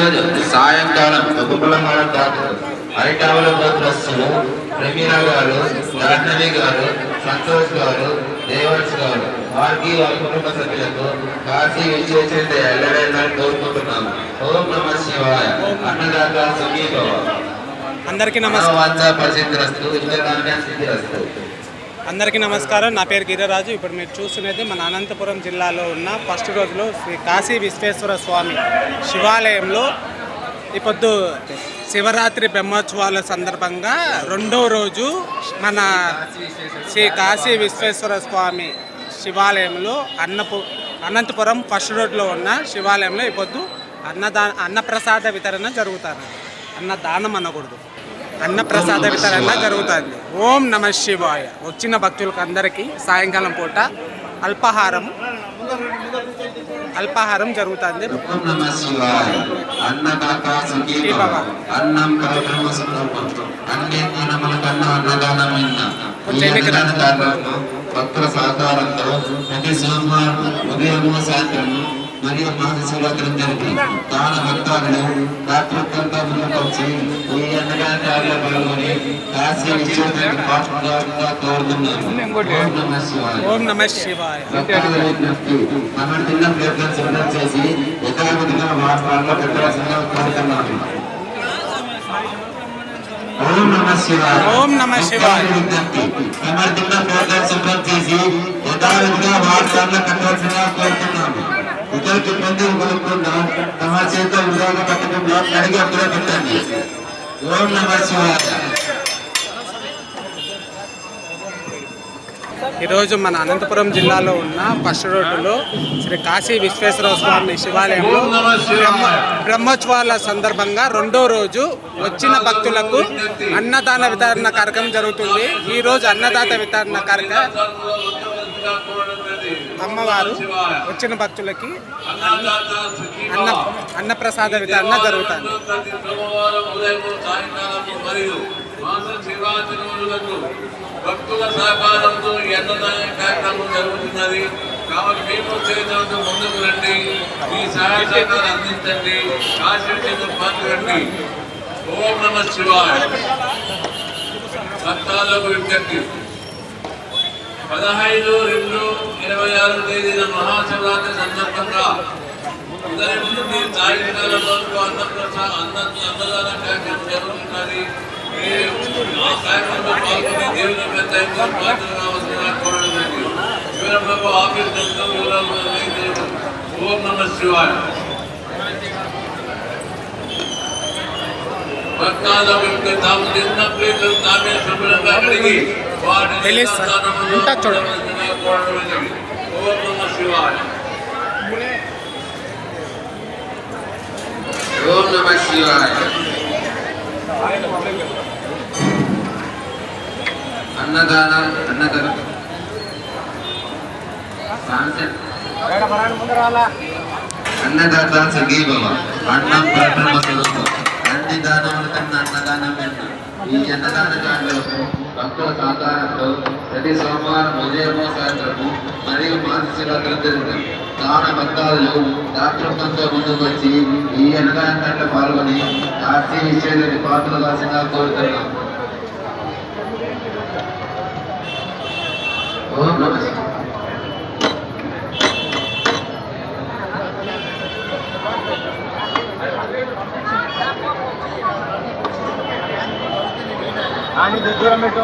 ఈరోజు సాయంకాలం ఉపకులంగా డాక్టర్ అరిటావుల గోత్రస్తులు ప్రమీల గారు, జాహ్నవి గారు, సంతోష్ గారు, దేవర్స్ గారు వారికి వారి కుటుంబ సభ్యులకు కాశీ విశ్వేశ్వర ఎల్లవేళ కోరుకుంటున్నాము. ఓం నమః శివాయ. అన్నదాత సుఖీ భవ. అందరికీ నమస్కారం. నా పేరు గిరిరాజు. ఇప్పుడు మీరు చూస్తున్నది మన అనంతపురం జిల్లాలో ఉన్న ఫస్ట్ రోజులో శ్రీ కాశీ విశ్వేశ్వర స్వామి శివాలయంలో ఇప్పుడు శివరాత్రి బ్రహ్మోత్సవాల సందర్భంగా రెండో రోజు మన శ్రీ కాశీ విశ్వేశ్వర స్వామి శివాలయంలో అనంతపురం ఫస్ట్ రోడ్లో ఉన్న శివాలయంలో ఇప్పుడు అన్నప్రసాద వితరణ జరుగుతుంది. అన్నదానం అనకూడదు, అన్నప్రసాద వితరణ జరుగుతుంది. ఓం నమః శివాయ. వచ్చిన భక్తులకు అందరికీ సాయంకాలం పూట అల్పాహారం జరుగుతుంది. భక్తుల సహకారంతో ప్రతి సోమవారం ఉదయం సాయంత్రం మరియు మహాశివరాత్రి జరిపి తాన భక్తాలను రాత్రికంతా ముందుకొచ్చి ఈ అన్నదానాల్లో పాల్గొని కాశీ విశ్వేశ్వరుని పాత్రగా కోరుతున్నాను. ఓం నమః శివాయ. మన చిన్న ప్రయత్నం సిద్ధం చేసి యథావిధిగా వాటిలో పెట్టాల్సిందిగా కోరుతున్నాను. ఓం నమః శివాయ. ఓం నమః శివాయ. సమర్థంగా ప్రోగ్రాం సిద్ధం చేసి యథావిధిగా వాటిలో పెట్టాల్సిందిగా కోరుతున్నాను. ఇతరులకు ఇబ్బంది కలుగుకుండా తమ చేత విధానం పట్టకుండా అడిగి అప్పుడే పెట్టండి. ఓం నమః శివాయ. ఈరోజు మన అనంతపురం జిల్లాలో ఉన్న ఫస్ట్ రోడ్డులో శ్రీ కాశీ విశ్వేశ్వర స్వామి శివాలయంలో బ్రహ్మోత్సవాల సందర్భంగా రెండో రోజు వచ్చిన భక్తులకు అన్నదాన వితరణ కార్యక్రమం జరుగుతుంది. ఈరోజు అన్నదాత వితరణ కార్యక్రమం అమ్మవారు వచ్చిన భక్తులకి అన్నప్రసాద వితరణ జరుగుతుంది. భక్తుల సహకారంతో అన్నదాన కార్యక్రమం జరుగుతున్నది. కాబట్టి మేము చేయడంతో ముందుకు రండి, మీ సహాయ సహకారం అందించండి, ఆశీర్వదించడం పాల్గొనండి. ఓం నమః శివాయ. భక్తాలకు విజ్ఞప్తి, 15/2/26 తేదీన మహాశివరాత్రి సందర్భంగా ఉదయం నుండి సాయంకాలం వరకు అన్నదాన కార్యక్రమం జరుగుతున్నది. ఆ కార్యక్రమంలో పాల్గొని దేవుని పెద్ద పాత్ర కావాల్సిన కోరడానికి శివరాబాబు ఆఫీస్ వివరాలు. ఓం నమః శివాయ. భక్తాలకు తాము తిన్న ప్లేట్లు తామే శుభ్రంగా కడిగి వాటిని కోరడానికి. ఓం నమః శివాయ. ఓం నమః శివాయ. అన్నదాత సుఖీ భవ. అన్నం ప్రథమతులు అన్ని దానముల కన్నా అన్నదానం ఎన్నో. ఈ అన్నదాన కార్యక్రమం భక్తుల సహకారంతో ప్రతి సోమవారం ఉదయమో సాయంత్రము మరియు మహాశివరాత్రి జరుగుతుంది. దాన భక్తాదులు రాత్రికంతో ముందుకు వచ్చి ఈ అన్నదాన కార్యక్రమంలో పాల్గొని కాశీ విశ్వేశ్వరుని పాత్రలు కాసింగా కోరుతున్నాం. ఓం నమః దూరం పెట్టు